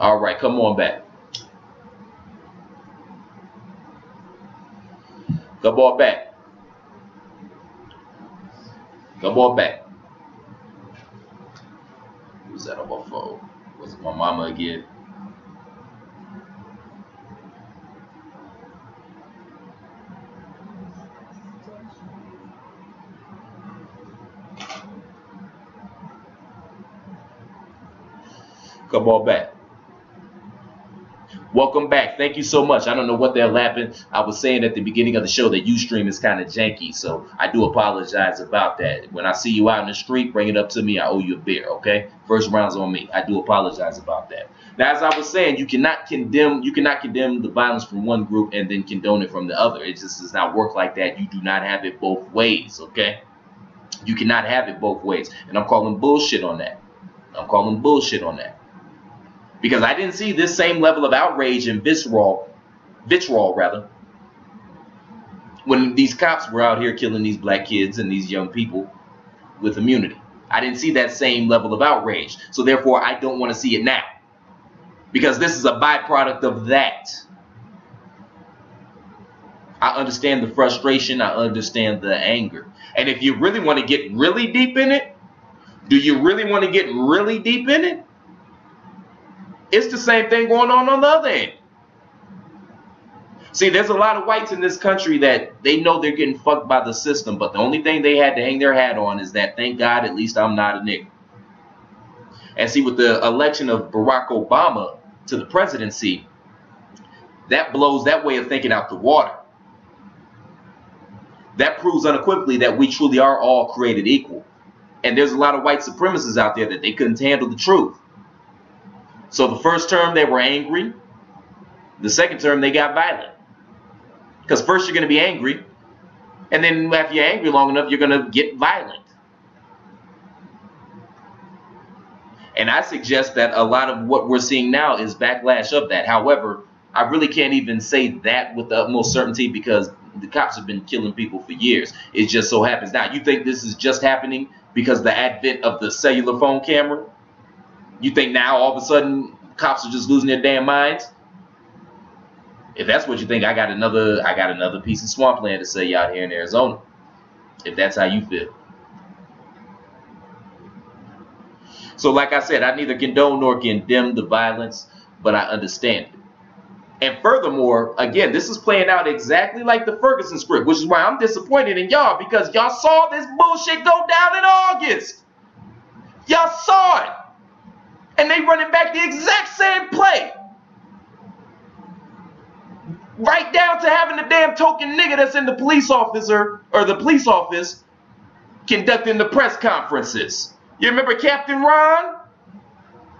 All right, come on back. Come on back. Come on back. Who's that on my phone? Was it my mama again? Come on back. Welcome back. Thank you so much. I don't know what they're laughing. I was saying at the beginning of the show that Ustream is kind of janky, so I do apologize about that. When I see you out in the street, bring it up to me. I owe you a beer, okay? First round's on me. I do apologize about that. Now, as I was saying, you cannot condemn the violence from one group and then condone it from the other. It just does not work like that. You do not have it both ways, okay? You cannot have it both ways. And I'm calling bullshit on that. I'm calling bullshit on that. Because I didn't see this same level of outrage and vitriol when these cops were out here killing these black kids and these young people with immunity. I didn't see that same level of outrage. So therefore, I don't want to see it now. Because this is a byproduct of that. I understand the frustration. I understand the anger. And if you really want to get really deep in it, do you really want to get really deep in it? It's the same thing going on the other end. See, there's a lot of whites in this country that they know they're getting fucked by the system, but the only thing they had to hang their hat on is that, thank God, at least I'm not a nigga. And see, with the election of Barack Obama to the presidency, that blows that way of thinking out the water. That proves unequivocally that we truly are all created equal. And there's a lot of white supremacists out there that they couldn't handle the truth. So the first term, they were angry. The second term, they got violent. Because first you're going to be angry. And then after you're angry long enough, you're going to get violent. And I suggest that a lot of what we're seeing now is backlash of that. However, I really can't even say that with the utmost certainty because the cops have been killing people for years. It just so happens now. You think this is just happening because of the advent of the cellular phone camera? You think now all of a sudden cops are just losing their damn minds? If that's what you think, I got another piece of swampland to say out here in Arizona. If that's how you feel. So like I said, I neither condone nor condemn the violence, but I understand it. And furthermore, again, this is playing out exactly like the Ferguson script, which is why I'm disappointed in y'all, because y'all saw this bullshit go down in August. Y'all saw it. And they running back the exact same play. Right down to having the damn token nigga that's in the police officer or the police office conducting the press conferences. You remember Captain Ron?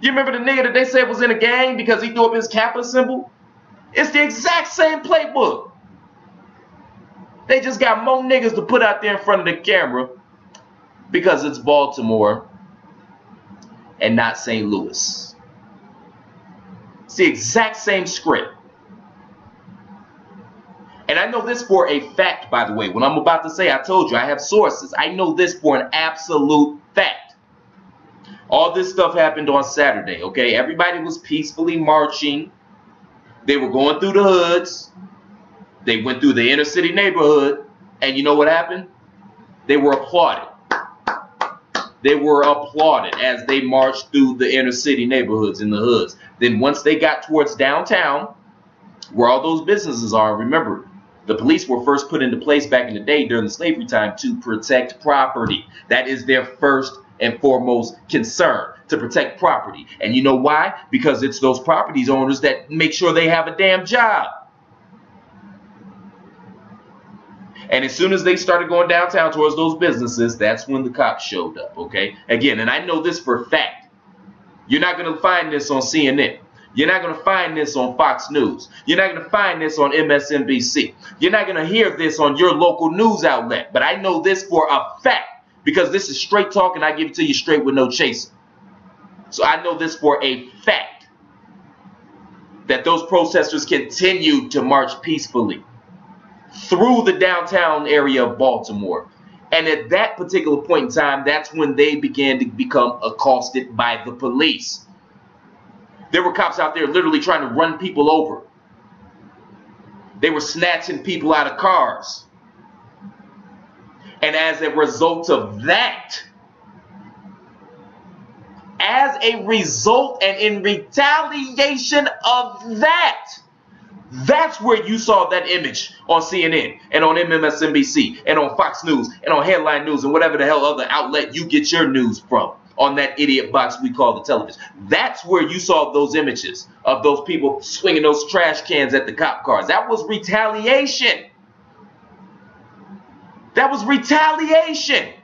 You remember the nigga that they said was in a gang because he threw up his Kappa symbol? It's the exact same playbook. They just got more niggas to put out there in front of the camera because it's Baltimore and not St. Louis. It's the exact same script. And I know this for a fact, by the way. What I'm about to say, I told you, I have sources. I know this for an absolute fact. All this stuff happened on Saturday, okay? Everybody was peacefully marching. They were going through the hoods. They went through the inner city neighborhood. And you know what happened? They were applauded. They were applauded as they marched through the inner city neighborhoods in the hoods. Then once they got towards downtown, where all those businesses are, remember, the police were first put into place back in the day during the slavery time to protect property. That is their first and foremost concern, to protect property. And you know why? Because it's those property owners that make sure they have a damn job. And as soon as they started going downtown towards those businesses, that's when the cops showed up, okay? Again, and I know this for a fact. You're not going to find this on CNN. You're not going to find this on Fox News. You're not going to find this on MSNBC. You're not going to hear this on your local news outlet. But I know this for a fact because this is straight talk and I give it to you straight with no chaser. So I know this for a fact that those protesters continued to march peacefully through the downtown area of Baltimore. And at that particular point in time, that's when they began to become accosted by the police. There were cops out there literally trying to run people over. They were snatching people out of cars. And as a result of that, and in retaliation of that, that's where you saw that image on CNN and on MSNBC and on Fox News and on Headline News and whatever the hell other outlet you get your news from, on that idiot box we call the television. That's where you saw those images of those people swinging those trash cans at the cop cars. That was retaliation. That was retaliation.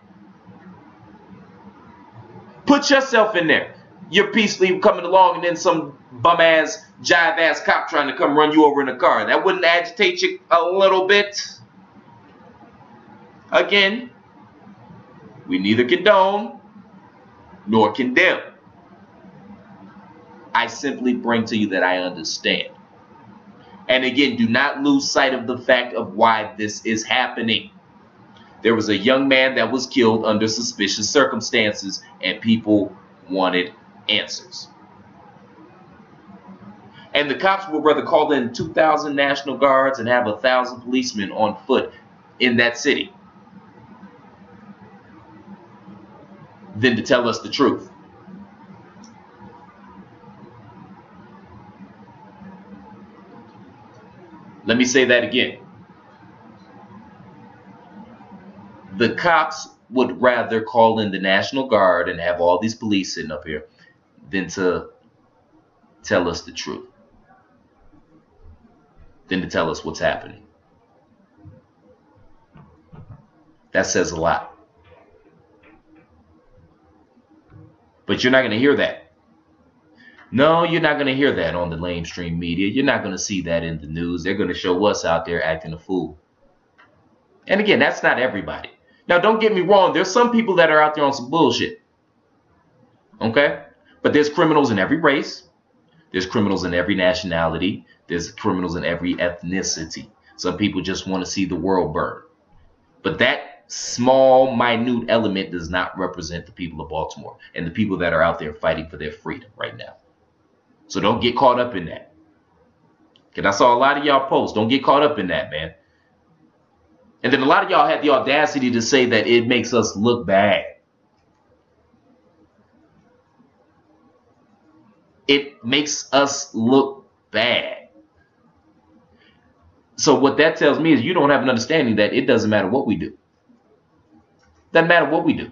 Put yourself in there. You're peacefully coming along and then some bum-ass, jive-ass cop trying to come run you over in a car. That wouldn't agitate you a little bit? Again, we neither condone nor condemn. I simply bring to you that I understand. And again, do not lose sight of the fact of why this is happening. There was a young man that was killed under suspicious circumstances, and people wanted answers. And the cops would rather call in 2,000 National Guards and have 1,000 policemen on foot in that city than to tell us the truth. Let me say that again. The cops would rather call in the National Guard and have all these police sitting up here than to tell us the truth, than to tell us what's happening. That says a lot. But you're not going to hear that. No, you're not going to hear that on the lamestream media. You're not going to see that in the news. They're going to show us out there acting a fool. And again, that's not everybody. Now, don't get me wrong. There's some people that are out there on some bullshit. Okay? But there's criminals in every race. There's criminals in every nationality. There's criminals in every ethnicity. Some people just want to see the world burn. But that small, minute element does not represent the people of Baltimore and the people that are out there fighting for their freedom right now. So don't get caught up in that. Because I saw a lot of y'all posts. Don't get caught up in that, man. And then a lot of y'all had the audacity to say that it makes us look bad. It makes us look bad. So what that tells me is you don't have an understanding that it doesn't matter what we do. Doesn't matter what we do.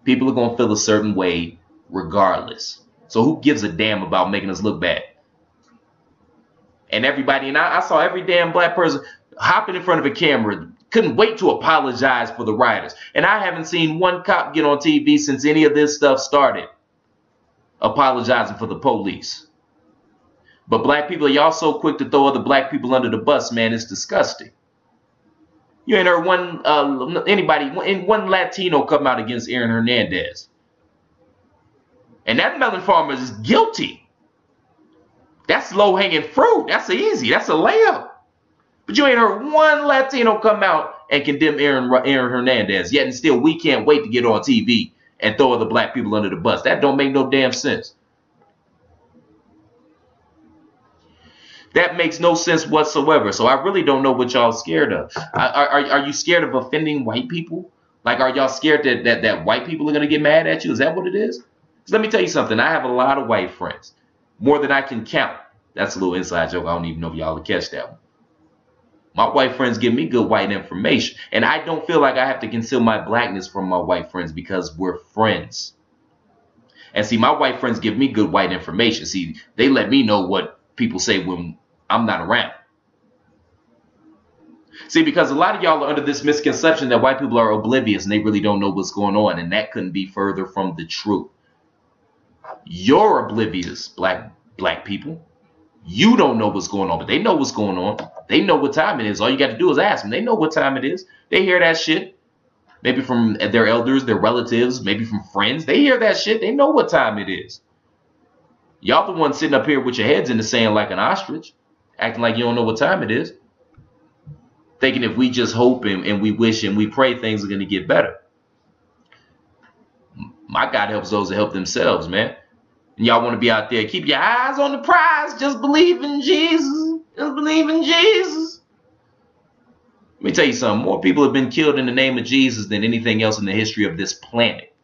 People are going to feel a certain way regardless. So who gives a damn about making us look bad? And everybody, and I saw every damn black person hopping in front of a camera, couldn't wait to apologize for the rioters. And I haven't seen one cop get on TV since any of this stuff started apologizing for the police. But black people, y'all so quick to throw other black people under the bus, man. It's disgusting. You ain't heard one Latino come out against Aaron Hernandez. And that melon farmer is guilty. That's low-hanging fruit. That's easy. That's a layup. But you ain't heard one Latino come out and condemn Aaron Hernandez. Yet and still, we can't wait to get on TV and throw other black people under the bus. That don't make no damn sense. That makes no sense whatsoever. So I really don't know what y'all scared of. Are you scared of offending white people? Like, are y'all scared that white people are going to get mad at you? Is that what it is? So let me tell you something. I have a lot of white friends. More than I can count. That's a little inside joke. I don't even know if y'all will catch that one. My white friends give me good white information. And I don't feel like I have to conceal my blackness from my white friends because we're friends. And see, my white friends give me good white information. See, they let me know what people say when I'm not around. See, because a lot of y'all are under this misconception that white people are oblivious and they really don't know what's going on. And that couldn't be further from the truth. You're oblivious, black people. You don't know what's going on, but they know what's going on. They know what time it is. All you got to do is ask them. They know what time it is. They hear that shit. Maybe from their elders, their relatives, maybe from friends. They hear that shit. They know what time it is. Y'all the ones sitting up here with your heads in the sand like an ostrich, acting like you don't know what time it is. Thinking if we just hope and we wish and we pray, things are going to get better. My God helps those that help themselves, man. And y'all want to be out there, keep your eyes on the prize. Just believe in Jesus. Just believe in Jesus. Let me tell you something. More people have been killed in the name of Jesus than anything else in the history of this planet.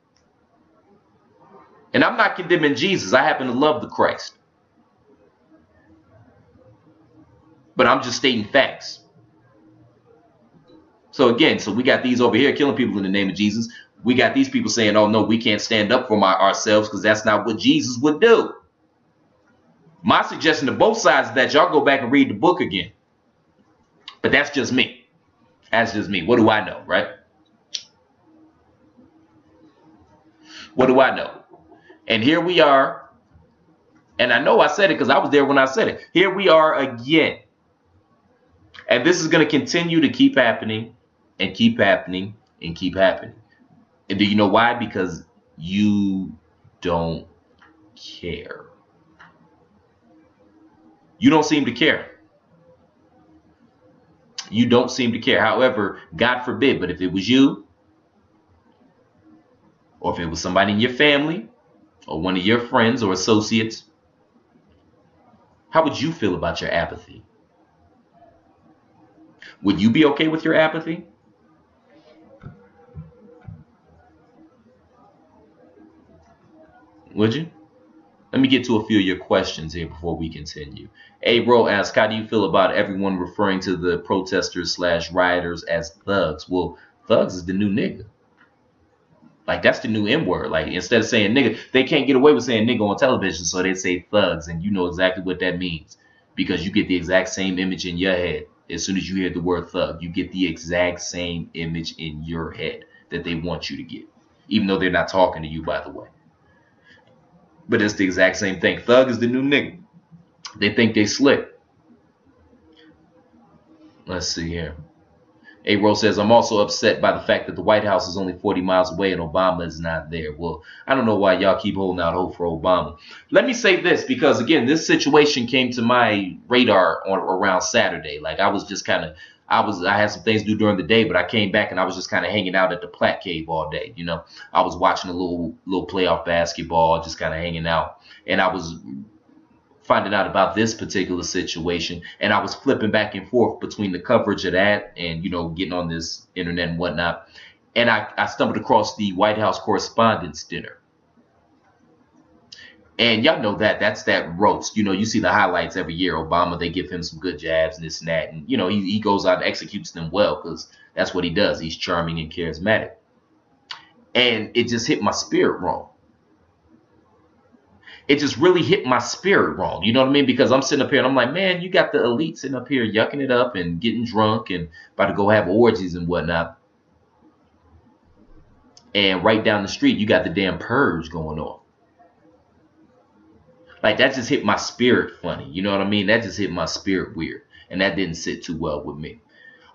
And I'm not condemning Jesus. I happen to love the Christ. But I'm just stating facts. So again, we got these over here killing people in the name of Jesus. We got these people saying, oh, no, we can't stand up for ourselves because that's not what Jesus would do. My suggestion to both sides is that y'all go back and read the book again. But that's just me. That's just me. What do I know, right? What do I know? And here we are. And I know I said it because I was there when I said it. Here we are again. And this is going to continue to keep happening and keep happening and keep happening. And do you know why? Because you don't care. You don't seem to care. You don't seem to care. However, God forbid, but if it was you, or if it was somebody in your family, or one of your friends or associates, how would you feel about your apathy? Would you be okay with your apathy? Would you? Let me get to a few of your questions here before we continue. A. Bro asks, how do you feel about everyone referring to the protesters / rioters as thugs? Well, thugs is the new nigga. Like, that's the new N word. Like, instead of saying nigga, they can't get away with saying nigga on television, so they say thugs, and you know exactly what that means because you get the exact same image in your head. As soon as you hear the word thug, you get the exact same image in your head that they want you to get, even though they're not talking to you, by the way. But it's the exact same thing. Thug is the new nigga. They think they slick. Let's see here. A. Rose says, I'm also upset by the fact that the White House is only 40 miles away and Obama is not there. Well, I don't know why y'all keep holding out hope for Obama. Let me say this, because, again, this situation came to my radar around Saturday. Like, I was just kind of, I had some things to do during the day, but I came back and I was just kind of hanging out at the Platte Cave all day. You know, I was watching a little playoff basketball, just kind of hanging out. And I was finding out about this particular situation, and I was flipping back and forth between the coverage of that and, you know, getting on this internet and whatnot. And I stumbled across the White House Correspondents' Dinner. And y'all know that's that roast. You know, you see the highlights every year. Obama, they give him some good jabs and this and that. And, you know, he goes out and executes them well because that's what he does. He's charming and charismatic. And it just hit my spirit wrong. It just really hit my spirit wrong. You know what I mean? Because I'm sitting up here and I'm like, man, you got the elite sitting up here yucking it up and getting drunk and about to go have orgies and whatnot. And right down the street, you got the damn purge going on. Like, that just hit my spirit funny. You know what I mean? That just hit my spirit weird. And that didn't sit too well with me.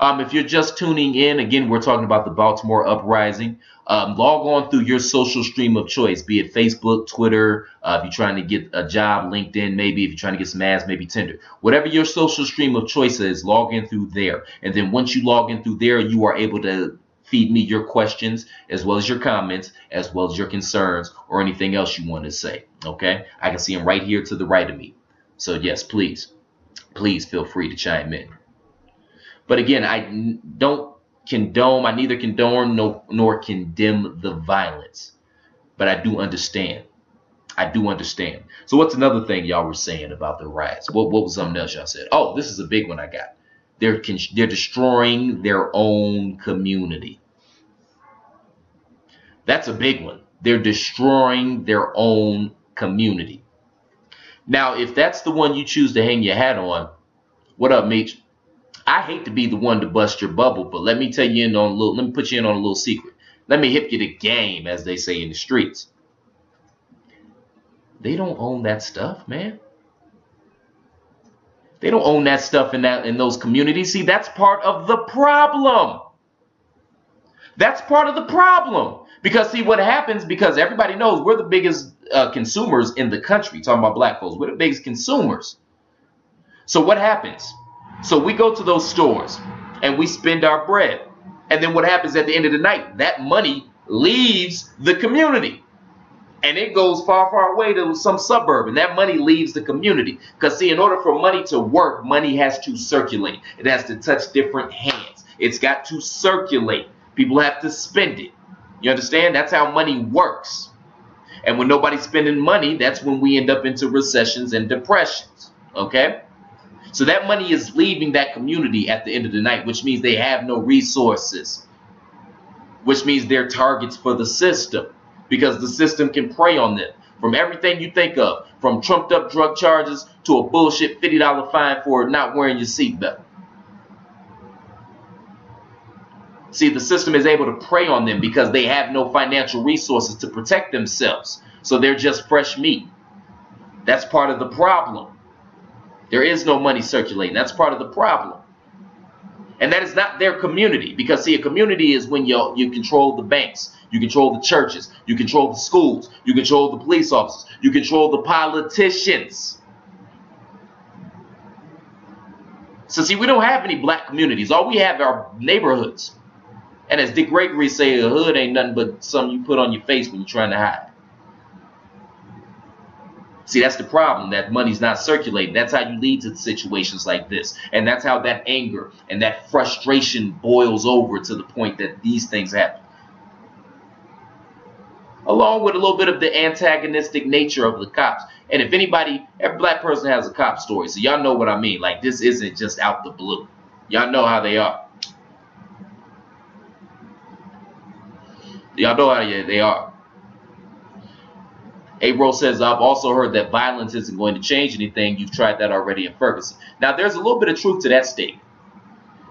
If you're just tuning in, again, we're talking about the Baltimore uprising. Log on through your social stream of choice, be it Facebook, Twitter, if you're trying to get a job, LinkedIn, maybe if you're trying to get some ads, maybe Tinder. Whatever your social stream of choice is, log in through there. And then once you log in through there, you are able to feed me your questions, as well as your comments, as well as your concerns, or anything else you want to say. Okay? I can see them right here to the right of me. So yes, please feel free to chime in. But again, I don't condone, I neither condone nor condemn the violence. But I do understand. I do understand. So what's another thing y'all were saying about the riots? What was something else y'all said? Oh, this is a big one I got. They're destroying their own community. That's a big one. They're destroying their own community. Now, if that's the one you choose to hang your hat on, what up, Meech? I hate to be the one to bust your bubble, but let me tell you let me put you in on a little secret. Let me hip you to game, as they say in the streets. They don't own that stuff, man. They don't own that stuff in those communities. See, that's part of the problem. That's part of the problem. Because see what happens, because everybody knows we're the biggest consumers in the country. Talking about black folks, we're the biggest consumers. So what happens? So we go to those stores and we spend our bread. And then what happens at the end of the night? That money leaves the community. And it goes far, far away to some suburb, and that money leaves the community. Because, see, in order for money to work, money has to circulate. It has to touch different hands. It's got to circulate. People have to spend it. You understand? That's how money works. And when nobody's spending money, that's when we end up into recessions and depressions. Okay? So that money is leaving that community at the end of the night, which means they have no resources, which means they're targets for the system. Because the system can prey on them. From everything you think of, from trumped up drug charges to a bullshit $50 fine for not wearing your seatbelt. See, the system is able to prey on them because they have no financial resources to protect themselves. So they're just fresh meat. That's part of the problem. There is no money circulating. That's part of the problem. And that is not their community. Because, see, a community is when you control the banks. You control the churches. You control the schools. You control the police officers. You control the politicians. So, see, we don't have any black communities. All we have are neighborhoods. And as Dick Gregory say, a hood ain't nothing but something you put on your face when you're trying to hide. See, that's the problem, that money's not circulating. That's how you lead to situations like this. And that's how that anger and that frustration boils over to the point that these things happen. Along with a little bit of the antagonistic nature of the cops. And if anybody, every black person has a cop story, so y'all know what I mean. Like, this isn't just out the blue. Y'all know how they are. Y'all know how they are. A-Roll says, I've also heard that violence isn't going to change anything. You've tried that already in Ferguson. Now, there's a little bit of truth to that statement.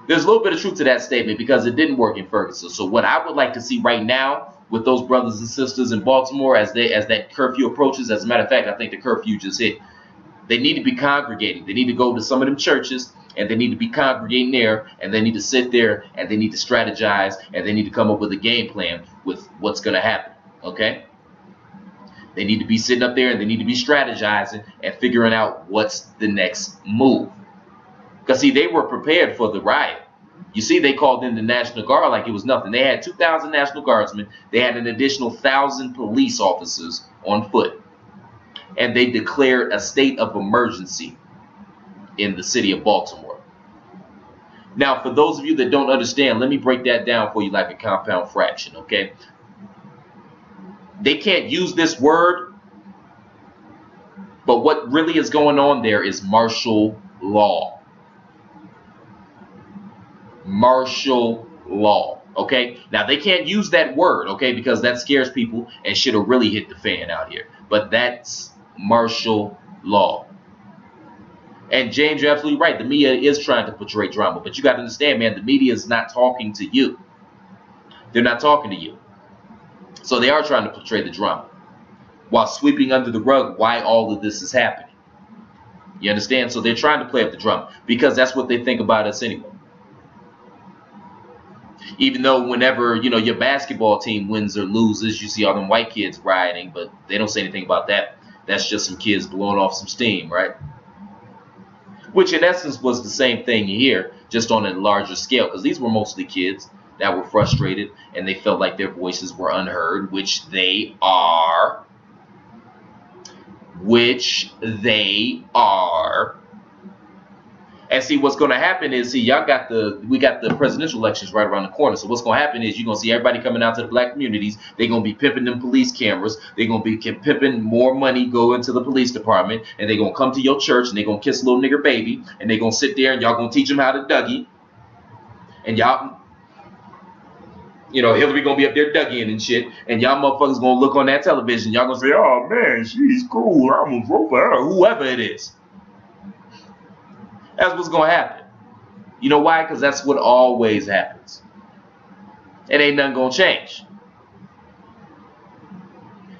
There's a little bit of truth to that statement because it didn't work in Ferguson. So what I would like to see right now with those brothers and sisters in Baltimore as that curfew approaches, as a matter of fact, I think the curfew just hit. They need to be congregating. They need to go to some of them churches, and they need to be congregating there, and they need to sit there, and they need to strategize, and they need to come up with a game plan with what's going to happen, okay? They need to be sitting up there, and they need to be strategizing and figuring out what's the next move. Because, see, they were prepared for the riot. You see, they called in the National Guard like it was nothing. They had 2,000 National Guardsmen. They had an additional 1,000 police officers on foot. And they declared a state of emergency in the city of Baltimore. Now, for those of you that don't understand, let me break that down for you like a compound fraction, okay? They can't use this word, but what really is going on there is martial law. Martial law, okay? Now, they can't use that word, okay, because that scares people and shit will really hit the fan out here. But that's martial law. And James, you're absolutely right. The media is trying to portray drama. But you got to understand, man, the media is not talking to you. They're not talking to you. So they are trying to portray the drama while sweeping under the rug why all of this is happening. You understand? So they're trying to play up the drama because that's what they think about us anyway. Even though whenever, you know, your basketball team wins or loses, you see all them white kids rioting, but they don't say anything about that. That's just some kids blowing off some steam, right? Which in essence was the same thing here, just on a larger scale, because these were mostly kids that were frustrated and they felt like their voices were unheard, which they are. Which they are. And see, what's going to happen is, see, we got the presidential elections right around the corner. So what's going to happen is you're going to see everybody coming out to the black communities. They're going to be pimping them police cameras. They're going to be pimping more money go into the police department. And they're going to come to your church and they're going to kiss a little nigger baby. And they're going to sit there and y'all going to teach them how to Dougie. And y'all, you know, Hillary going to be up there Dougieing and shit. And y'all motherfuckers going to look on that television. Y'all going to say, oh, man, she's cool. I'm going to vote for her. Whoever it is. That's what's going to happen. You know why? Because that's what always happens. It ain't nothing going to change.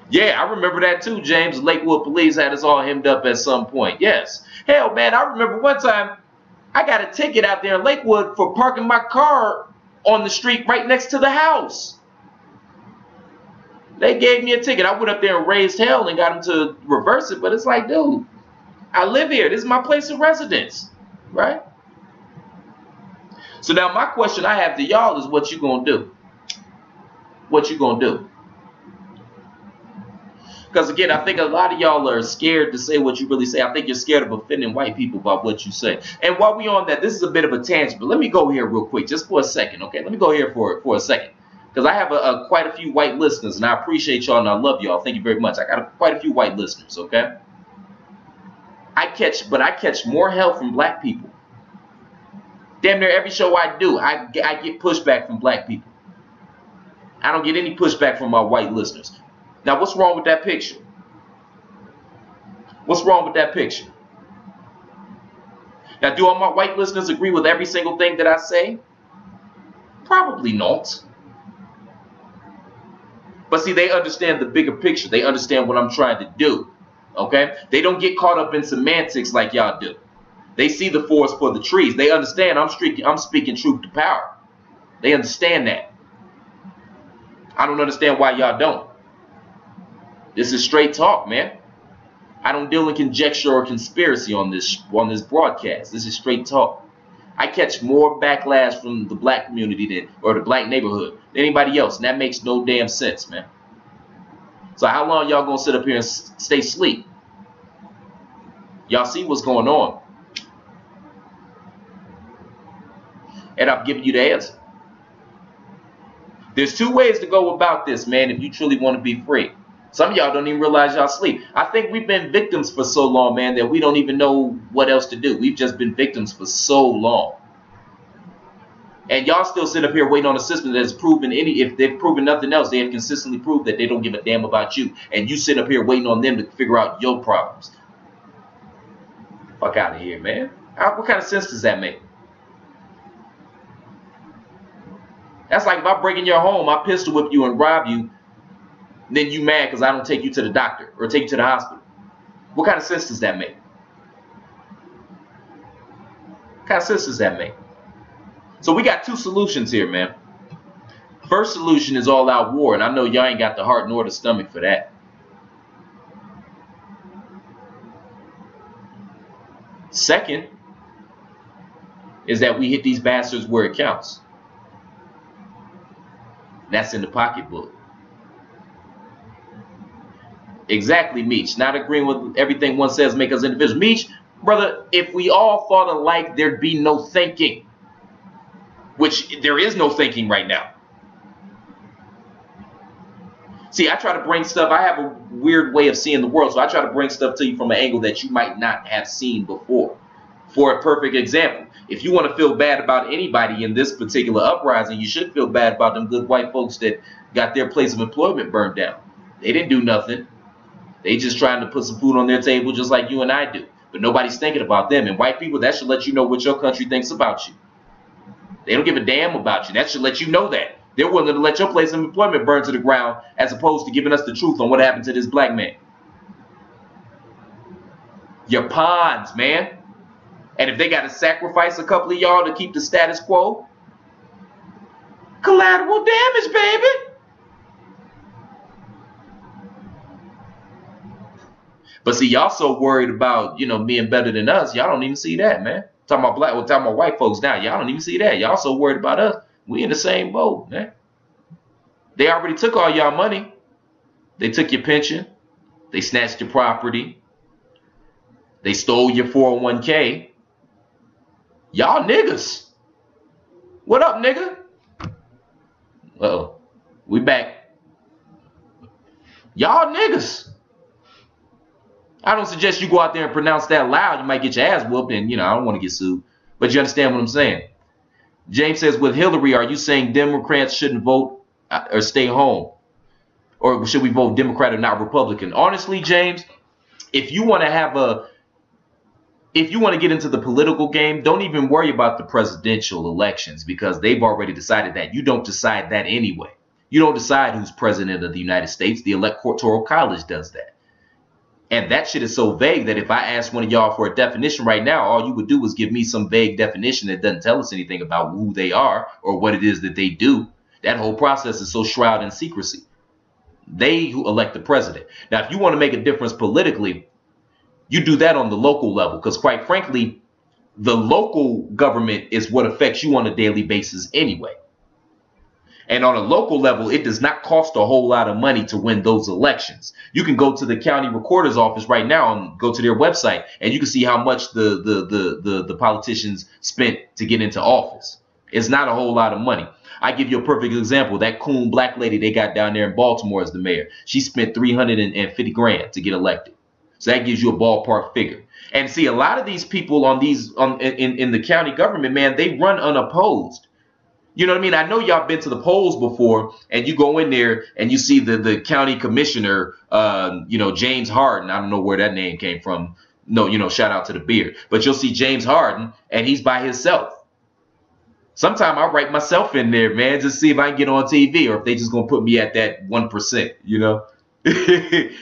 Yeah, I remember that too, James. Lakewood police had us all hemmed up at some point. Yes. Hell, man, I remember one time I got a ticket out there in Lakewood for parking my car on the street right next to the house. They gave me a ticket. I went up there and raised hell and got them to reverse it. But it's like, dude, I live here. This is my place of residence. Right? So now my question I have to y'all is what you gonna do? What you gonna do? Because again, I think a lot of y'all are scared to say what you really say. I think you're scared of offending white people by what you say. And while we on that, this is a bit of a tangent, but let me go here real quick, just for a second, okay? Let me go here for a second. Because I have quite a few white listeners, and I appreciate y'all, and I love y'all. Thank you very much. I got quite a few white listeners, okay? I catch more hell from black people. Damn near every show I do, I get pushback from black people. I don't get any pushback from my white listeners. Now, what's wrong with that picture? What's wrong with that picture? Now, do all my white listeners agree with every single thing that I say? Probably not. But see, they understand the bigger picture. They understand what I'm trying to do. Okay? They don't get caught up in semantics like y'all do. They see the forest for the trees. They understand I'm speaking truth to power. They understand that. I don't understand why y'all don't. This is straight talk, man. I don't deal in conjecture or conspiracy on this broadcast. This is straight talk. I catch more backlash from the black community or the black neighborhood than anybody else, and that makes no damn sense, man. So how long y'all gonna sit up here and stay asleep? Y'all see what's going on, and I'm giving you the answer. There's two ways to go about this, man, if you truly want to be free. Some of y'all don't even realize y'all sleep. I think we've been victims for so long, man, that we don't even know what else to do. We've just been victims for so long. And y'all still sit up here waiting on a system that has proven if they've proven nothing else, they have consistently proved that they don't give a damn about you. And you sit up here waiting on them to figure out your problems. Fuck out of here, man. What kind of sense does that make? That's like if I break in your home, I pistol whip you and rob you, then you mad because I don't take you to the doctor or take you to the hospital. What kind of sense does that make? What kind of sense does that make? So we got two solutions here, man. First solution is all-out war, and I know y'all ain't got the heart nor the stomach for that. Second is that we hit these bastards where it counts. That's in the pocketbook. Exactly, Meech. Not agreeing with everything one says make us individuals. Meech, brother, if we all thought alike, there'd be no thinking. Which there is no thinking right now. See, I try to bring stuff. I have a weird way of seeing the world, so I try to bring stuff to you from an angle that you might not have seen before. For a perfect example, if you want to feel bad about anybody in this particular uprising, you should feel bad about them good white folks that got their place of employment burned down. They didn't do nothing. They just trying to put some food on their table just like you and I do. But nobody's thinking about them. And white people, that should let you know what your country thinks about you. They don't give a damn about you. That should let you know that. They're willing to let your place of employment burn to the ground as opposed to giving us the truth on what happened to this black man. You're pawns, man. And if they got to sacrifice a couple of y'all to keep the status quo, collateral damage, baby. But see, y'all so worried about, being better than us. Y'all don't even see that, man. Talking about white folks now. Y'all don't even see that. Y'all so worried about us. We in the same boat, man. They already took all y'all money. They took your pension. They snatched your property. They stole your 401k. Y'all niggas. What up, nigga? Uh-oh. We back. Y'all niggas. I don't suggest you go out there and pronounce that loud. You might get your ass whooped, and I don't want to get sued. But you understand what I'm saying. James says, with Hillary, are you saying Democrats shouldn't vote or stay home? Or should we vote Democrat or not Republican? Honestly, James, if you want to get into the political game, don't even worry about the presidential elections because they've already decided that. You don't decide that anyway. You don't decide who's president of the United States. The Electoral College does that. And that shit is so vague that if I ask one of y'all for a definition right now, all you would do is give me some vague definition that doesn't tell us anything about who they are or what it is that they do. That whole process is so shrouded in secrecy. They who elect the president. Now, if you want to make a difference politically, you do that on the local level because, quite frankly, the local government is what affects you on a daily basis anyway. And on a local level, it does not cost a whole lot of money to win those elections. You can go to the county recorder's office right now and go to their website, and you can see how much the politicians spent to get into office. It's not a whole lot of money. I give you a perfect example. That coon black lady they got down there in Baltimore as the mayor, she spent $350 grand to get elected. So that gives you a ballpark figure. And see, a lot of these people in the county government, man, they run unopposed. You know what I mean? I know y'all been to the polls before, and you go in there and you see the county commissioner, James Harden. I don't know where that name came from. No, shout out to the beard. But you'll see James Harden, and he's by himself. Sometimes I'll write myself in there, man, just see if I can get on TV or if they just gonna put me at that 1%,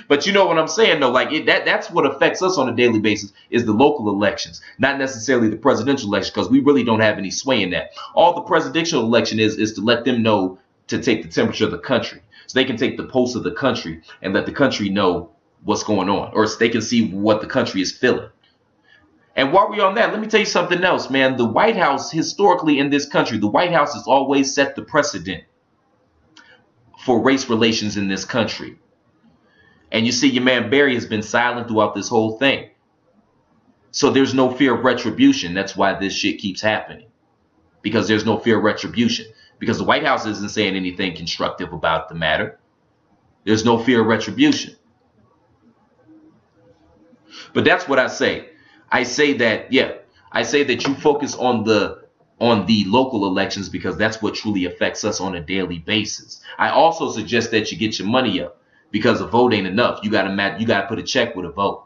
But you know what I'm saying, though? Like that's what affects us on a daily basis is the local elections, not necessarily the presidential election, because we really don't have any sway in that. All the presidential election is to let them know to take the temperature of the country, so they can take the pulse of the country and let the country know what's going on, or so they can see what the country is feeling. And while we're on that, let me tell you something else, man. The White House, historically in this country, the White House has always set the precedent for race relations in this country. And you see, your man Barry has been silent throughout this whole thing. So there's no fear of retribution. That's why this shit keeps happening. Because there's no fear of retribution. Because the White House isn't saying anything constructive about the matter. There's no fear of retribution. But that's what I say. I say that you focus on the local elections because that's what truly affects us on a daily basis. I also suggest that you get your money up because a vote ain't enough. You gotta put a check with a vote.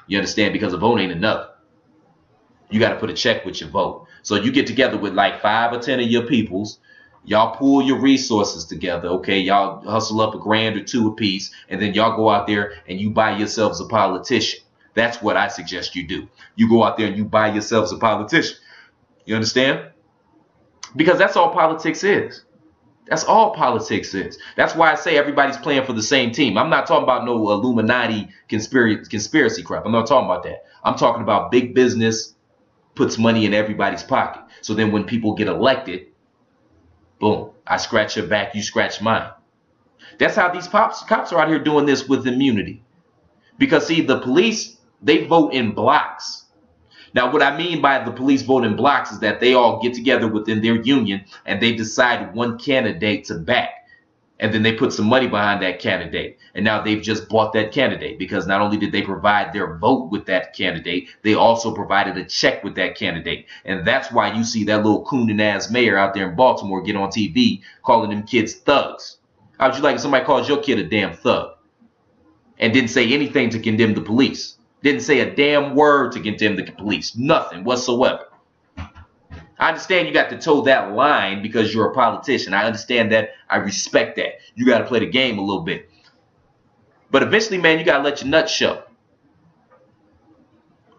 You understand? Because a vote ain't enough. You gotta put a check with your vote. So you get together with like 5 or 10 of your peoples. Y'all pool your resources together, okay? Y'all hustle up $1 grand or $2 grand a piece, and then y'all go out there and you buy yourselves a politician. That's what I suggest you do. You go out there and you buy yourselves a politician. You understand? Because that's all politics is. That's all politics is. That's why I say everybody's playing for the same team. I'm not talking about no Illuminati conspiracy crap. I'm not talking about that. I'm talking about big business puts money in everybody's pocket. So then when people get elected, boom, I scratch your back, you scratch mine. That's how these cops are out here doing this with immunity. Because see, the police, they vote in blocks. Now, what I mean by the police vote in blocks is that they all get together within their union and they decide one candidate to back. And then they put some money behind that candidate. And now they've just bought that candidate because not only did they provide their vote with that candidate, they also provided a check with that candidate. And that's why you see that little cooning ass mayor out there in Baltimore get on TV calling them kids thugs. How'd you like if somebody calls your kid a damn thug and didn't say anything to condemn the police? Didn't say a damn word to condemn the police. Nothing whatsoever. I understand you got to toe that line because you're a politician. I understand that. I respect that. You got to play the game a little bit. But eventually, man, you got to let your nuts show.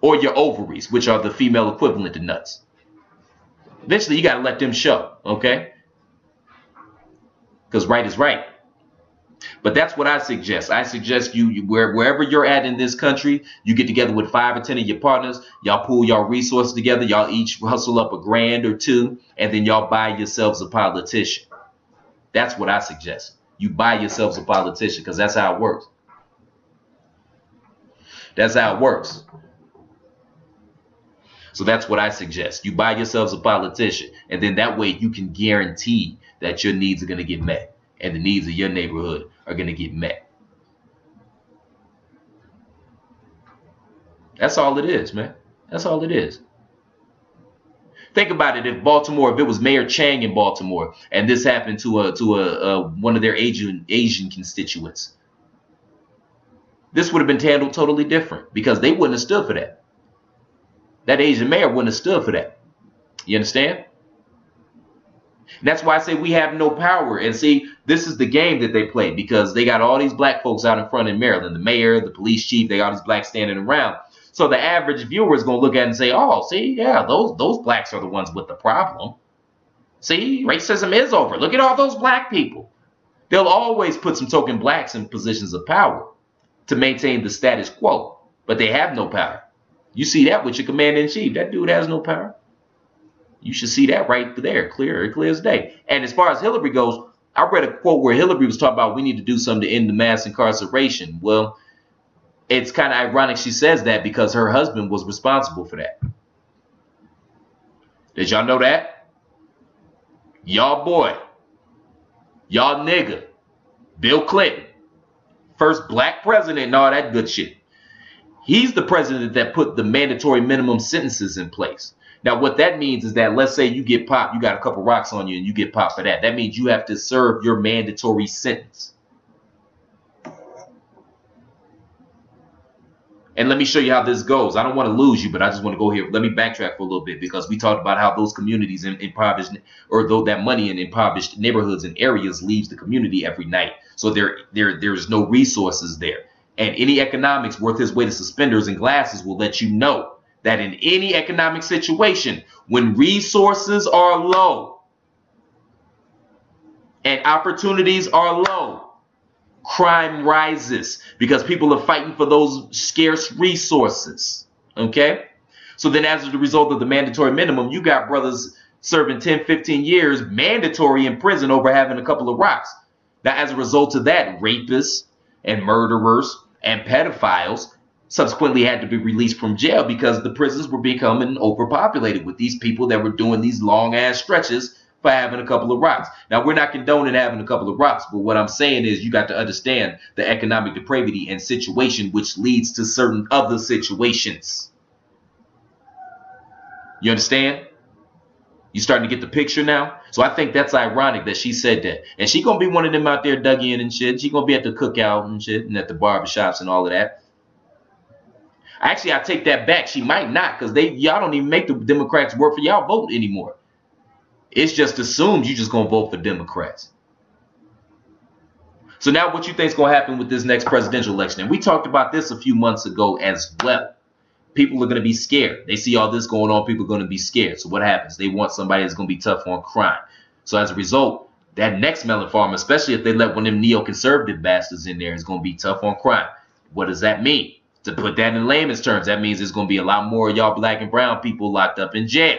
Or your ovaries, which are the female equivalent to nuts. Eventually, you got to let them show, okay? Because right is right. But that's what I suggest. I suggest you wherever you're at in this country, you get together with 5 or 10 of your partners. Y'all pool y'all resources together. Y'all each hustle up $1 grand or $2 grand, and then y'all buy yourselves a politician. That's what I suggest. You buy yourselves a politician because that's how it works. That's how it works. So that's what I suggest. You buy yourselves a politician, and then that way you can guarantee that your needs are going to get met. And the needs of your neighborhood are going to get met. That's all it is, man. That's all it is. Think about it. If it was Mayor Chang in Baltimore, and this happened to one of their Asian constituents, this would have been handled totally different because they wouldn't have stood for that. That Asian mayor wouldn't have stood for that. You understand? And that's why I say we have no power. And see, this is the game that they play because they got all these black folks out in front in Maryland, the mayor, the police chief, they got all these blacks standing around. So the average viewer is going to look at it and say, oh, see, yeah, those blacks are the ones with the problem. See, racism is over. Look at all those black people. They'll always put some token blacks in positions of power to maintain the status quo, but they have no power. You see that with your commander-in-chief. That dude has no power. You should see that right there, clear as day. And as far as Hillary goes, I read a quote where Hillary was talking about we need to do something to end the mass incarceration. Well, it's kind of ironic she says that because her husband was responsible for that. Did y'all know that? Y'all boy, y'all nigga, Bill Clinton, first black president and all that good shit. He's the president that put the mandatory minimum sentences in place. Now, what that means is that, let's say you get popped, you got a couple rocks on you and you get popped for that. That means you have to serve your mandatory sentence. And let me show you how this goes. I don't want to lose you, but I just want to go here. Let me backtrack for a little bit because we talked about how those communities in impoverished, or though that money in impoverished neighborhoods and areas leaves the community every night. So there's no resources there. And any economics worth his weight of suspenders and glasses will let you know that in any economic situation, when resources are low and opportunities are low, crime rises because people are fighting for those scarce resources. Okay? So then as a result of the mandatory minimum, you got brothers serving 10, 15 years mandatory in prison over having a couple of rocks. Now, as a result of that, rapists and murderers and pedophiles subsequently had to be released from jail because the prisons were becoming overpopulated with these people that were doing these long ass stretches for having a couple of rocks. Now, we're not condoning having a couple of rocks, but what I'm saying is you got to understand the economic depravity and situation which leads to certain other situations. You understand? You starting to get the picture now? So I think that's ironic that she said that. And she gonna be one of them out there dug in and shit. She gonna be at the cookout and shit and at the barbershops and all of that. Actually, I take that back. She might not, because y'all don't even make the Democrats work for y'all vote anymore. It's just assumed you just gonna vote for Democrats. So now what you think is gonna happen with this next presidential election? And we talked about this a few months ago as well. People are gonna be scared. They see all this going on, people are gonna be scared. So what happens? They want somebody that's gonna be tough on crime. So as a result, that next melon farm, especially if they let one of them neoconservative bastards in there, is gonna be tough on crime. What does that mean? To put that in layman's terms, that means there's going to be a lot more of y'all black and brown people locked up in jail.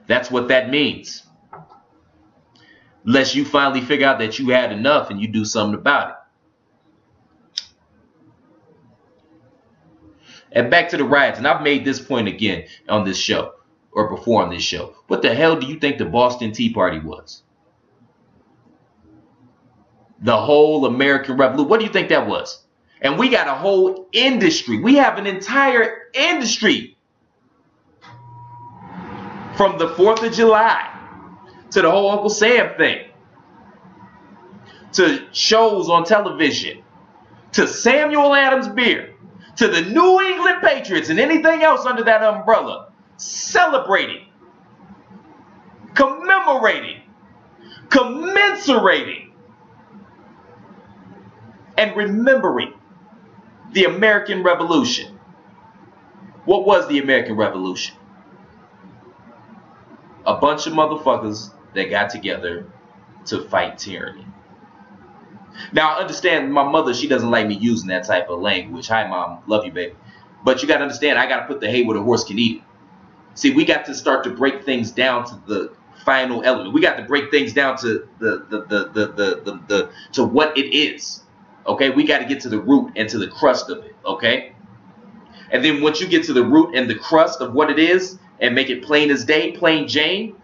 That's what that means. Unless you finally figure out that you had enough and you do something about it. And back to the riots, and I've made this point again on this show, or before on this show. What the hell do you think the Boston Tea Party was? The whole American Revolution. What do you think that was? And we got a whole industry. We have an entire industry. From the 4th of July to the whole Uncle Sam thing, to shows on television, to Samuel Adams beer, to the New England Patriots and anything else under that umbrella, celebrating, commemorating, commiserating, and remembering the American Revolution. What was the American Revolution? A bunch of motherfuckers that got together to fight tyranny. Now, I understand my mother, she doesn't like me using that type of language. Hi, Mom. Love you, baby. But you got to understand, I got to put the hay where the horse can eat it. See, we got to start to break things down to the final element. We got to break things down to to what it is. Okay, we got to get to the root and to the crust of it, okay? And then once you get to the root and the crust of what it is and make it plain as day, plain Jane,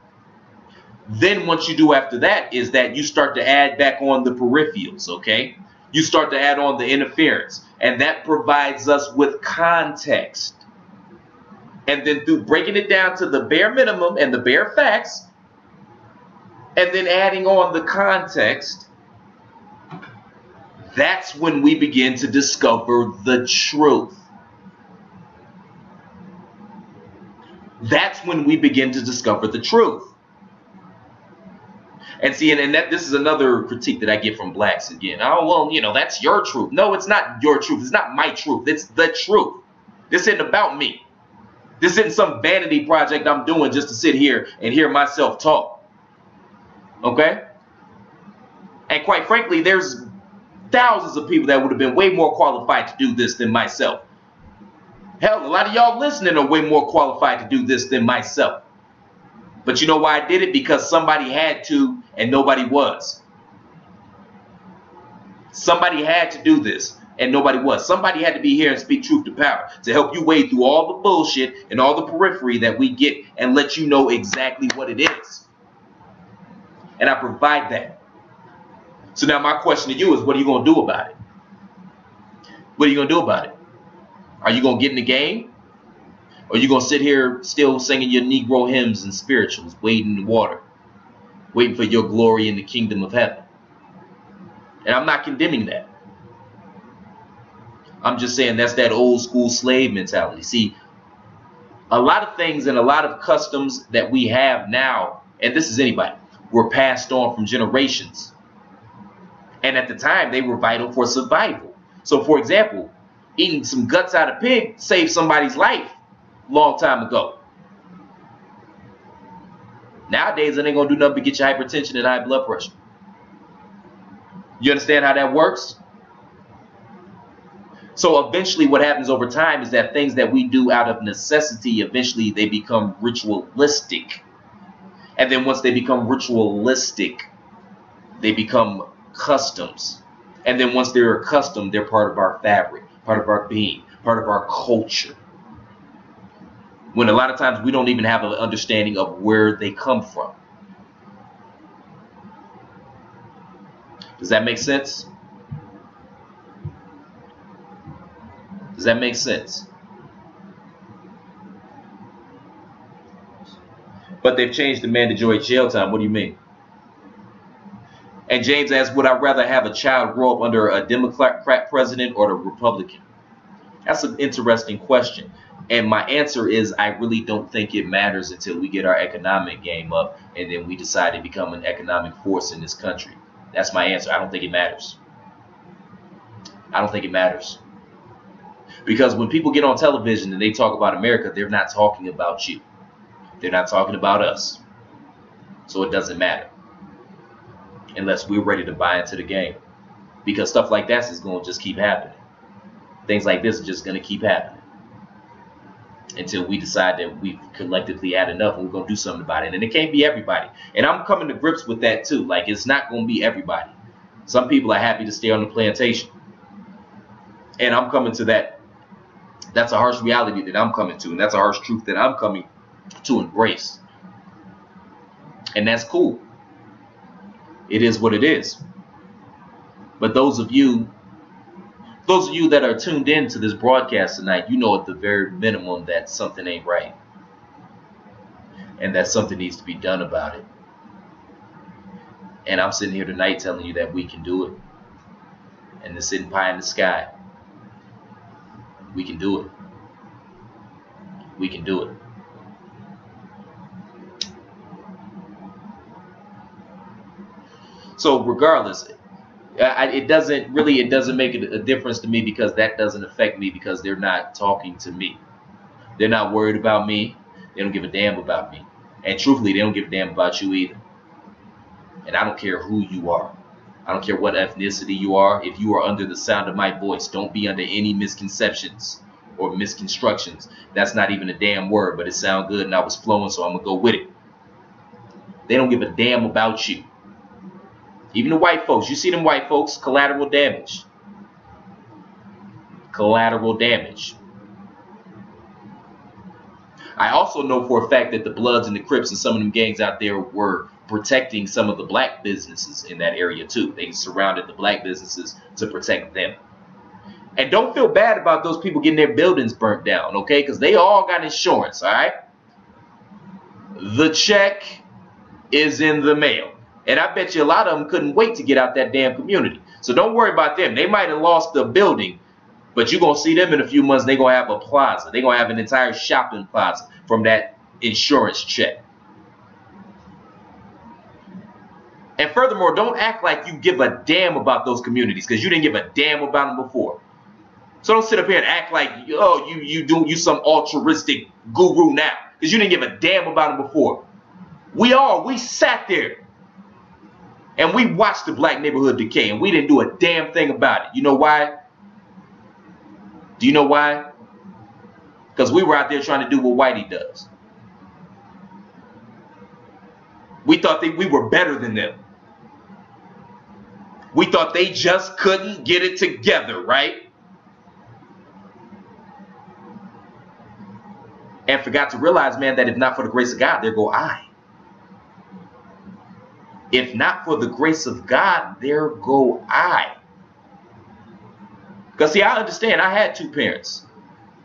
then what you do after that is that you start to add back on the peripherals, okay? You start to add on the interference, and that provides us with context. And then through breaking it down to the bare minimum and the bare facts, and then adding on the context, that's when we begin to discover the truth. That's when we begin to discover the truth. And see, and that this is another critique that I get from blacks again. Oh, well, you know, that's your truth. No, it's not your truth. It's not my truth. It's the truth. This isn't about me. This isn't some vanity project I'm doing just to sit here and hear myself talk. Okay? And quite frankly, there's thousands of people that would have been way more qualified to do this than myself. Hell, a lot of y'all listening are way more qualified to do this than myself. But you know why I did it? Because somebody had to and nobody was. Somebody had to do this and nobody was. Somebody had to be here and speak truth to power to help you wade through all the bullshit and all the periphery that we get and let you know exactly what it is. And I provide that. So now my question to you is, what are you going to do about it? What are you going to do about it? Are you going to get in the game? Or are you going to sit here still singing your Negro hymns and spirituals, wading in the water, waiting for your glory in the kingdom of heaven? And I'm not condemning that. I'm just saying that's that old school slave mentality. See, a lot of things and a lot of customs that we have now, and this is anybody, were passed on from generations. And at the time, they were vital for survival. So, for example, eating some guts out of pig saved somebody's life a long time ago. Nowadays, it ain't going to do nothing but get your hypertension and high blood pressure. You understand how that works? So eventually what happens over time is that things that we do out of necessity, eventually they become ritualistic. And then once they become ritualistic, they become customs. And then once they're accustomed, they're part of our fabric, part of our being, part of our culture. When a lot of times we don't even have an understanding of where they come from. Does that make sense? Does that make sense? But they've changed the mandatory jail time. What do you mean? And James asks, would I rather have a child grow up under a Democrat president or a Republican? That's an interesting question. And my answer is, I really don't think it matters until we get our economic game up and then we decide to become an economic force in this country. That's my answer. I don't think it matters. I don't think it matters. Because when people get on television and they talk about America, they're not talking about you. They're not talking about us. So it doesn't matter. Unless we're ready to buy into the game. Because stuff like that is going to just keep happening. Things like this are just going to keep happening. Until we decide that we've collectively had enough and we're going to do something about it. And it can't be everybody. And I'm coming to grips with that too. Like, it's not going to be everybody. Some people are happy to stay on the plantation. And I'm coming to that. That's a harsh reality that I'm coming to. And that's a harsh truth that I'm coming to embrace. And that's cool. It is what it is. But those of you that are tuned in to this broadcast tonight, you know at the very minimum that something ain't right. And that something needs to be done about it. And I'm sitting here tonight telling you that we can do it. And the sitting pie in the sky. We can do it. We can do it. So regardless, it doesn't make a difference to me, because that doesn't affect me, because they're not talking to me. They're not worried about me. They don't give a damn about me. And truthfully, they don't give a damn about you either. And I don't care who you are. I don't care what ethnicity you are. If you are under the sound of my voice, don't be under any misconceptions or misconstructions. That's not even a damn word, but it sounded good and I was flowing, so I'm going to go with it. They don't give a damn about you. Even the white folks. You see them white folks, collateral damage. Collateral damage. I also know for a fact that the Bloods and the Crips and some of them gangs out there were protecting some of the black businesses in that area too. They surrounded the black businesses to protect them. And don't feel bad about those people getting their buildings burnt down, okay? Because they all got insurance, all right? The check is in the mail. And I bet you a lot of them couldn't wait to get out that damn community. So don't worry about them. They might have lost the building, but you're going to see them in a few months. They're going to have a plaza. They're going to have an entire shopping plaza from that insurance check. And furthermore, don't act like you give a damn about those communities, because you didn't give a damn about them before. So don't sit up here and act like, oh, you some altruistic guru now, because you didn't give a damn about them before. We sat there and we watched the black neighborhood decay, and we didn't do a damn thing about it. You know why? Do you know why? Because we were out there trying to do what Whitey does. We thought we were better than them. We thought they just couldn't get it together, right? And forgot to realize, man, that if not for the grace of God, there go I. If not for the grace of God, there go I. Because see, I understand I had two parents.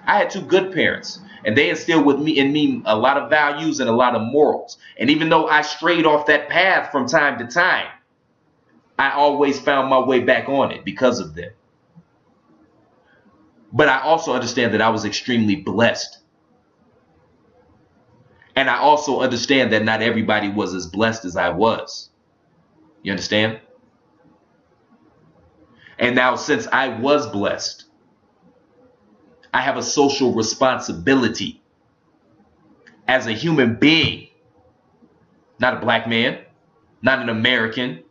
I had two good parents. And they instilled in me a lot of values and a lot of morals. And even though I strayed off that path from time to time, I always found my way back on it because of them. But I also understand that I was extremely blessed. And I also understand that not everybody was as blessed as I was. You understand? And now, since I was blessed, I have a social responsibility as a human being, not a black man, not an American,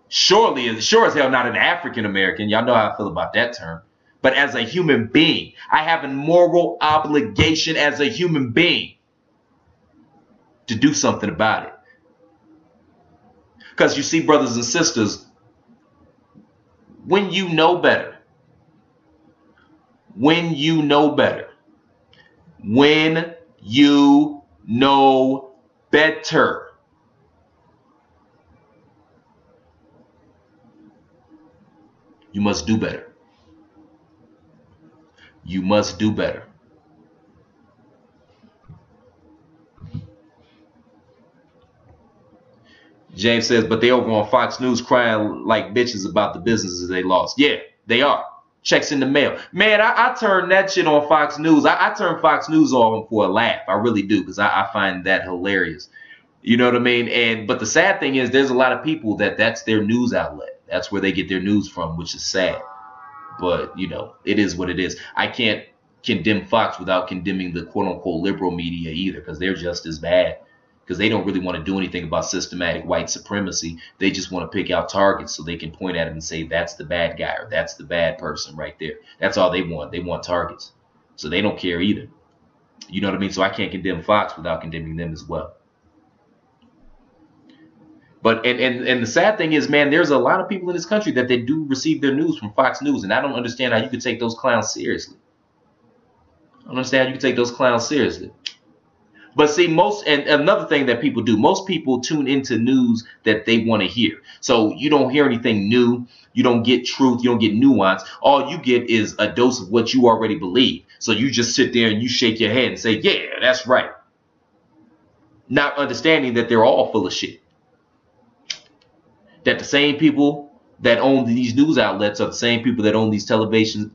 sure as hell not an African American. Y'all know how I feel about that term. But as a human being, I have a moral obligation as a human being to do something about it. Because you see, brothers and sisters, when you know better, when you know better, when you know better, you must do better. You must do better. James says, but they over on Fox News crying like bitches about the businesses they lost. Yeah, they are. Checks in the mail. Man, I turn that shit on Fox News. I turn Fox News on for a laugh. I really do, because I find that hilarious. You know what I mean? But the sad thing is there's a lot of people that's their news outlet. That's where they get their news from, which is sad. But, you know, it is what it is. I can't condemn Fox without condemning the quote-unquote liberal media either, because they're just as bad. Because they don't really want to do anything about systematic white supremacy. They just want to pick out targets so they can point at them and say, that's the bad guy or that's the bad person right there. That's all they want. They want targets. So they don't care either. You know what I mean? So I can't condemn Fox without condemning them as well. But and the sad thing is, man, there's a lot of people in this country that they do receive their news from Fox News. And I don't understand how you could take those clowns seriously. I don't understand how you could take those clowns seriously. But see, and another thing that people do, most people tune into news that they want to hear. So you don't hear anything new. You don't get truth. You don't get nuance. All you get is a dose of what you already believe. So you just sit there and you shake your head and say, yeah, that's right. Not understanding that they're all full of shit. That the same people that own these news outlets are the same people that own these television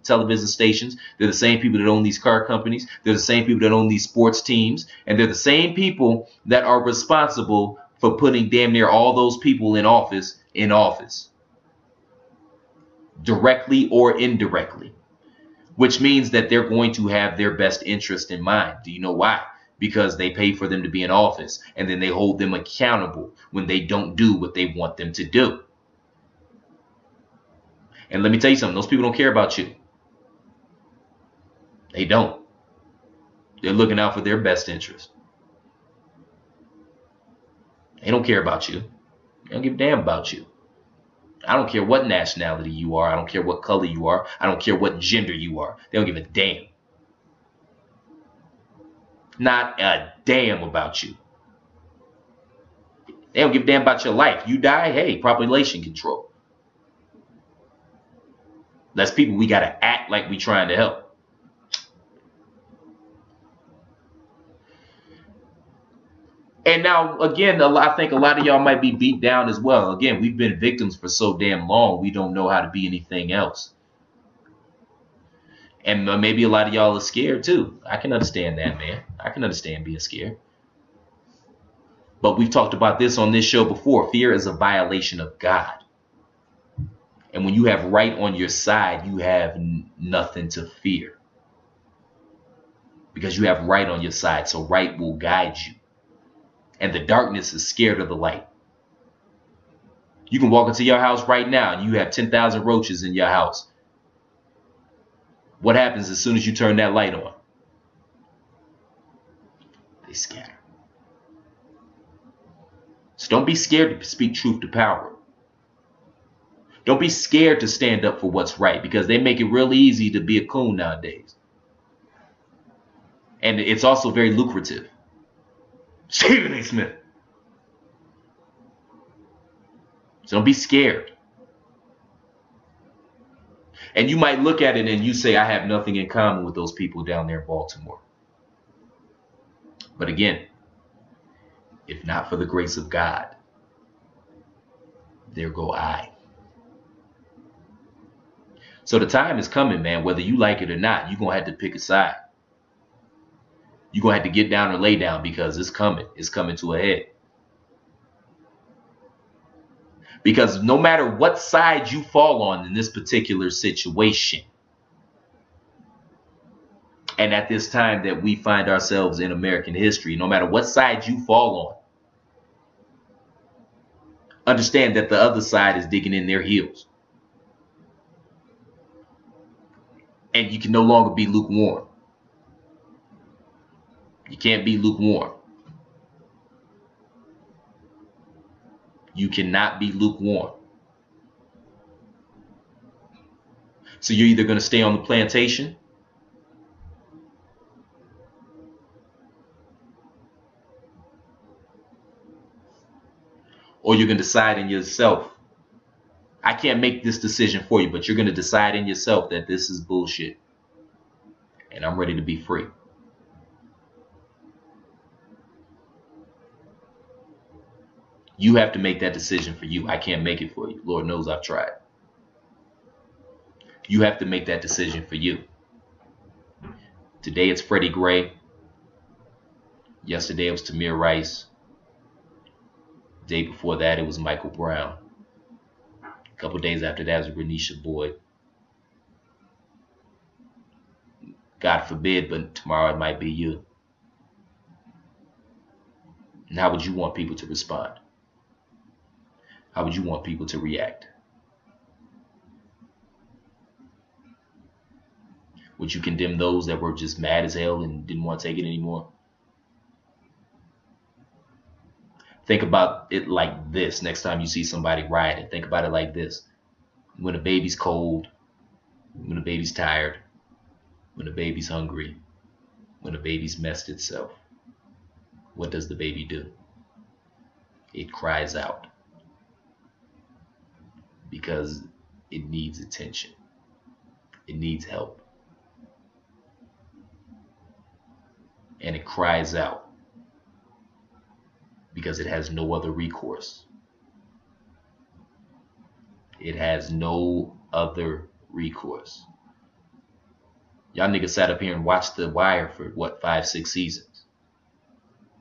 stations. They're the same people that own these car companies. They're the same people that own these sports teams. And they're the same people that are responsible for putting damn near all those people in office, directly or indirectly, which means that they're going to have their best interest in mind. Do you know why? Because they pay for them to be in office, and then they hold them accountable when they don't do what they want them to do. And let me tell you something, those people don't care about you. They don't. They're looking out for their best interest. They don't care about you. They don't give a damn about you. I don't care what nationality you are. I don't care what color you are. I don't care what gender you are. They don't give a damn. Not a damn about you. They don't give a damn about your life. You die, hey, population control. That's people we got to act like we trying to help. And now, again, I think a lot of y'all might be beat down as well. Again, we've been victims for so damn long, we don't know how to be anything else. And maybe a lot of y'all are scared too. I can understand that, man. I can understand being scared. But we've talked about this on this show before. Fear is a violation of God. And when you have right on your side, you have nothing to fear. Because you have right on your side, so right will guide you. And the darkness is scared of the light. You can walk into your house right now and you have 10,000 roaches in your house. What happens as soon as you turn that light on? They scatter. So don't be scared to speak truth to power. Don't be scared to stand up for what's right, because they make it real easy to be a coon nowadays. And it's also very lucrative. Stephen A. Smith. So don't be scared. And you might look at it and you say, I have nothing in common with those people down there in Baltimore. But again, if not for the grace of God, there go I. So the time is coming, man. Whether you like it or not, you're going to have to pick a side. You're going to have to get down or lay down, because it's coming. It's coming to a head. Because no matter what side you fall on in this particular situation, and at this time that we find ourselves in American history, no matter what side you fall on, understand that the other side is digging in their heels. And you can no longer be lukewarm. You can't be lukewarm. You cannot be lukewarm. So you're either going to stay on the plantation, or you're going to decide in yourself. I can't make this decision for you, but you're going to decide in yourself that this is bullshit and I'm ready to be free. You have to make that decision for you. I can't make it for you. Lord knows I've tried. You have to make that decision for you. Today it's Freddie Gray. Yesterday it was Tamir Rice. The day before that it was Michael Brown. A couple days after that it was Renisha Boyd. God forbid, but tomorrow it might be you. And how would you want people to respond? How would you want people to react? Would you condemn those that were just mad as hell and didn't want to take it anymore? Think about it like this. Next time you see somebody rioting, think about it like this. When a baby's cold, when a baby's tired, when a baby's hungry, when a baby's messed itself, what does the baby do? It cries out. Because it needs attention. It needs help. And it cries out because it has no other recourse. It has no other recourse. Y'all niggas sat up here and watched The Wire for what, 5-6 seasons.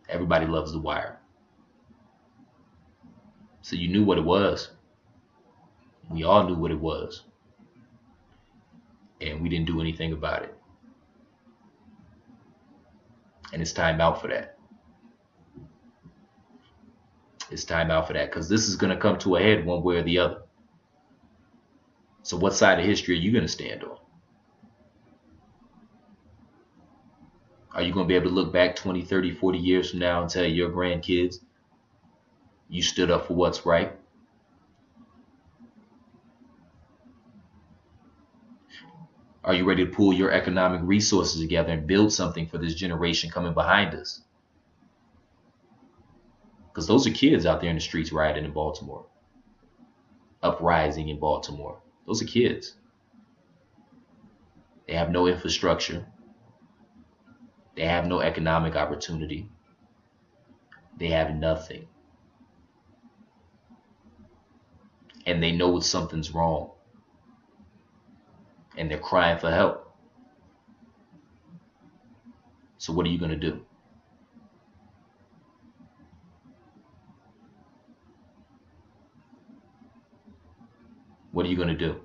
Everybody loves The Wire. So you knew what it was. We all knew what it was. And we didn't do anything about it. And it's time out for that. It's time out for that, because this is going to come to a head one way or the other. So what side of history are you going to stand on? Are you going to be able to look back 20, 30, 40 years from now and tell your grandkids you stood up for what's right? Are you ready to pull your economic resources together and build something for this generation coming behind us? Because those are kids out there in the streets rioting in Baltimore. Uprising in Baltimore. Those are kids. They have no infrastructure. They have no economic opportunity. They have nothing. And they know something's wrong. And they're crying for help. So what are you going to do? What are you going to do?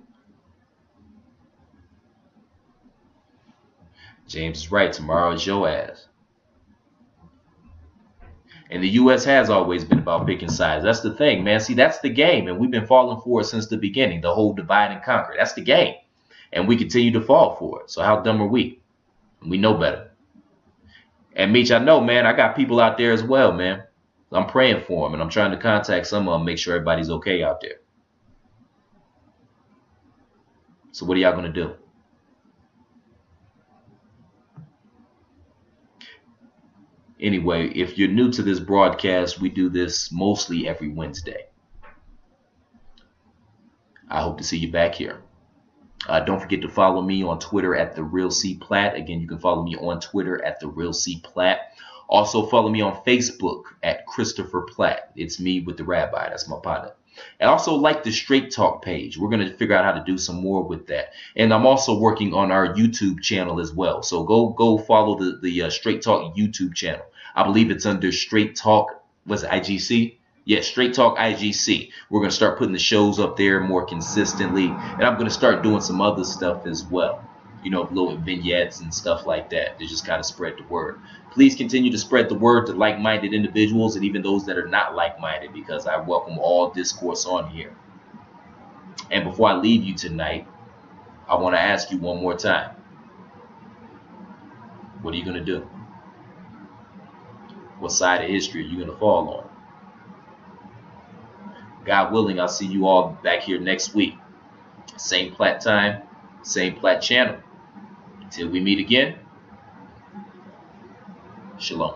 James is right. Tomorrow is your ass. And the U.S. has always been about picking sides. That's the thing, man. See, that's the game. And we've been falling for it since the beginning. The whole divide and conquer. That's the game. And we continue to fall for it. So how dumb are we? We know better. And Meech, I know, man, I got people out there as well, man. I'm praying for them, and I'm trying to contact some of them, make sure everybody's okay out there. So what are y'all going to do? Anyway, if you're new to this broadcast, we do this mostly every Wednesday. I hope to see you back here. Don't forget to follow me on Twitter at The Real C Platt. Again, you can follow me on Twitter at The Real C Platt. Also follow me on Facebook at Christopher Platt. It's me with the rabbi. That's my partner. And also like the Straight Talk page. We're going to figure out how to do some more with that. And I'm also working on our YouTube channel as well. So go follow the Straight Talk YouTube channel. I believe it's under Straight Talk, was it IGC? Yeah, Straight Talk IGC. We're going to start putting the shows up there more consistently. And I'm going to start doing some other stuff as well. You know, little vignettes and stuff like that to just kind of spread the word. Please continue to spread the word to like-minded individuals and even those that are not like-minded, because I welcome all discourse on here. And before I leave you tonight, I want to ask you one more time. What are you going to do? What side of history are you going to fall on? God willing, I'll see you all back here next week. Same Platt time, same Platt channel. Until we meet again, shalom.